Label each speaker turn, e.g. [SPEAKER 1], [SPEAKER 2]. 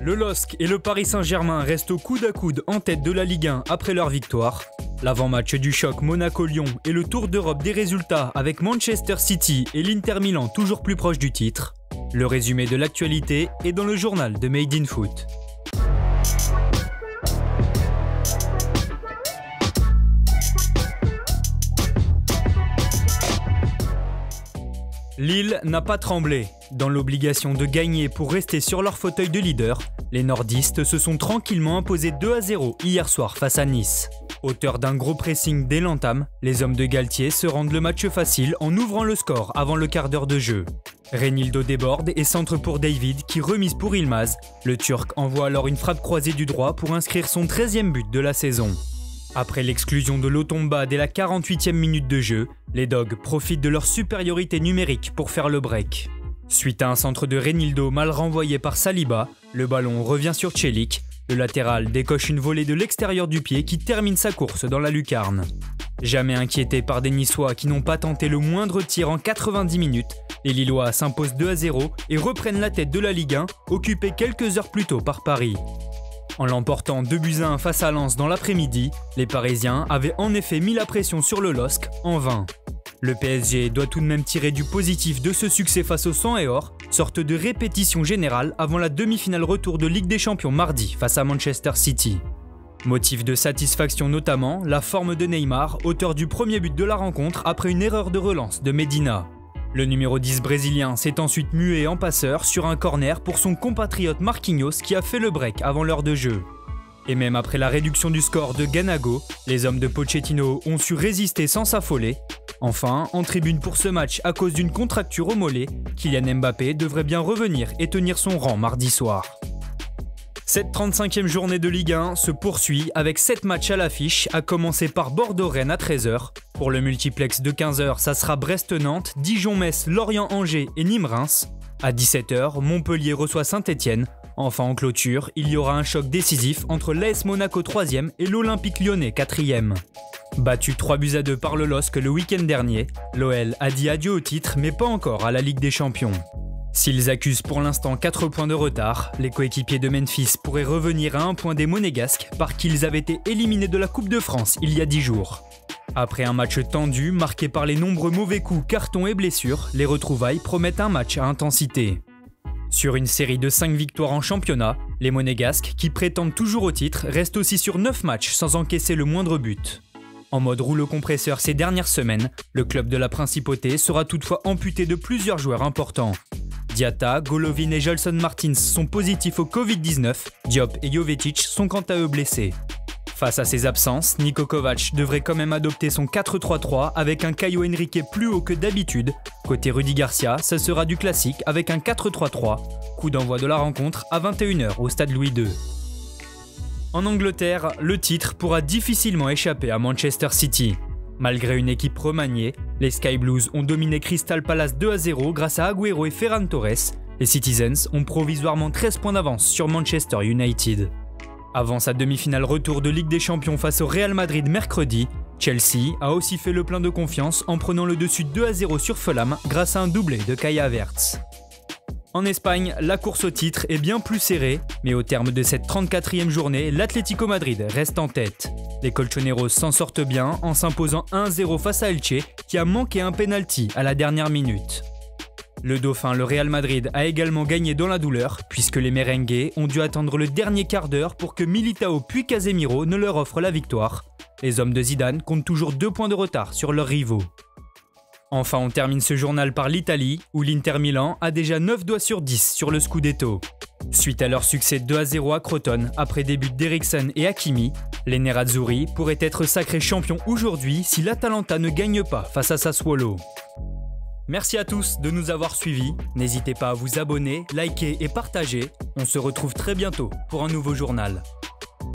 [SPEAKER 1] Le LOSC et le Paris Saint-Germain restent au coude à coude en tête de la Ligue 1 après leur victoire. L'avant-match du choc Monaco-Lyon et le tour d'Europe des résultats avec Manchester City et l'Inter Milan toujours plus proches du titre. Le résumé de l'actualité est dans le journal de Made in Foot. Lille n'a pas tremblé. Dans l'obligation de gagner pour rester sur leur fauteuil de leader, les nordistes se sont tranquillement imposés 2-0 hier soir face à Nice. Auteurs d'un gros pressing dès l'entame, les hommes de Galtier se rendent le match facile en ouvrant le score avant le quart d'heure de jeu. Reynildo déborde et centre pour David qui remise pour Yılmaz. Le Turc envoie alors une frappe croisée du droit pour inscrire son 13e but de la saison. Après l'exclusion de Lotomba dès la 48e minute de jeu, les Dogs profitent de leur supériorité numérique pour faire le break. Suite à un centre de Reynildo mal renvoyé par Saliba, le ballon revient sur Celik. Le latéral décoche une volée de l'extérieur du pied qui termine sa course dans la lucarne. Jamais inquiétés par des Niçois qui n'ont pas tenté le moindre tir en 90 minutes, les Lillois s'imposent 2-0 et reprennent la tête de la Ligue 1, occupée quelques heures plus tôt par Paris. En l'emportant 2-1 face à Lens dans l'après-midi, les Parisiens avaient en effet mis la pression sur le LOSC en vain. Le PSG doit tout de même tirer du positif de ce succès face au sang et or, sorte de répétition générale avant la demi-finale retour de Ligue des Champions mardi face à Manchester City. Motif de satisfaction notamment, la forme de Neymar, auteur du premier but de la rencontre après une erreur de relance de Medina. Le numéro 10 brésilien s'est ensuite mué en passeur sur un corner pour son compatriote Marquinhos qui a fait le break avant l'heure de jeu. Et même après la réduction du score de Ganago, les hommes de Pochettino ont su résister sans s'affoler. Enfin, en tribune pour ce match à cause d'une contracture au mollet, Kylian Mbappé devrait bien revenir et tenir son rang mardi soir. Cette 35e journée de Ligue 1 se poursuit avec 7 matchs à l'affiche, à commencer par Bordeaux-Rennes à 13h. Pour le multiplex de 15h, ça sera Brest-Nantes, Dijon-Metz, Lorient-Angers et Nîmes-Reims. À 17h, Montpellier reçoit Saint-Etienne. Enfin en clôture, il y aura un choc décisif entre l'AS Monaco 3e et l'Olympique Lyonnais 4e. Battu 3-2 par le LOSC le week-end dernier, l'OL a dit adieu au titre mais pas encore à la Ligue des Champions. S'ils accusent pour l'instant 4 points de retard, les coéquipiers de Memphis pourraient revenir à 1 point des Monégasques par qu'ils avaient été éliminés de la Coupe de France il y a 10 jours. Après un match tendu, marqué par les nombreux mauvais coups, cartons et blessures, les retrouvailles promettent un match à intensité. Sur une série de 5 victoires en championnat, les Monégasques, qui prétendent toujours au titre, restent aussi sur 9 matchs sans encaisser le moindre but. En mode rouleau compresseur ces dernières semaines, le club de la Principauté sera toutefois amputé de plusieurs joueurs importants. Diatta, Golovin et Gelson Martins sont positifs au Covid-19, Diop et Jovetic sont quant à eux blessés. Face à ces absences, Niko Kovac devrait quand même adopter son 4-3-3 avec un Caio Henrique plus haut que d'habitude. Côté Rudy Garcia, ce sera du classique avec un 4-3-3. Coup d'envoi de la rencontre à 21h au stade Louis II. En Angleterre, le titre pourra difficilement échapper à Manchester City. Malgré une équipe remaniée, les Sky Blues ont dominé Crystal Palace 2-0 grâce à Agüero et Ferran Torres. Les Citizens ont provisoirement 13 points d'avance sur Manchester United. Avant sa demi-finale retour de Ligue des Champions face au Real Madrid mercredi, Chelsea a aussi fait le plein de confiance en prenant le dessus 2-0 sur Fulham grâce à un doublé de Kai Havertz. En Espagne, la course au titre est bien plus serrée, mais au terme de cette 34e journée, l'Atlético Madrid reste en tête. Les Colchoneros s'en sortent bien en s'imposant 1-0 face à Elche, qui a manqué un penalty à la dernière minute. Le dauphin, le Real Madrid, a également gagné dans la douleur, puisque les merengues ont dû attendre le dernier quart d'heure pour que Militao puis Casemiro ne leur offrent la victoire. Les hommes de Zidane comptent toujours 2 points de retard sur leurs rivaux. Enfin, on termine ce journal par l'Italie, où l'Inter Milan a déjà 9 doigts sur 10 sur le Scudetto. Suite à leur succès 2-0 à Crotone, après des buts d'Eriksen et Hakimi, les Nerazzurri pourraient être sacrés champions aujourd'hui si l'Atalanta ne gagne pas face à Sassuolo. Merci à tous de nous avoir suivis, n'hésitez pas à vous abonner, liker et partager, on se retrouve très bientôt pour un nouveau journal.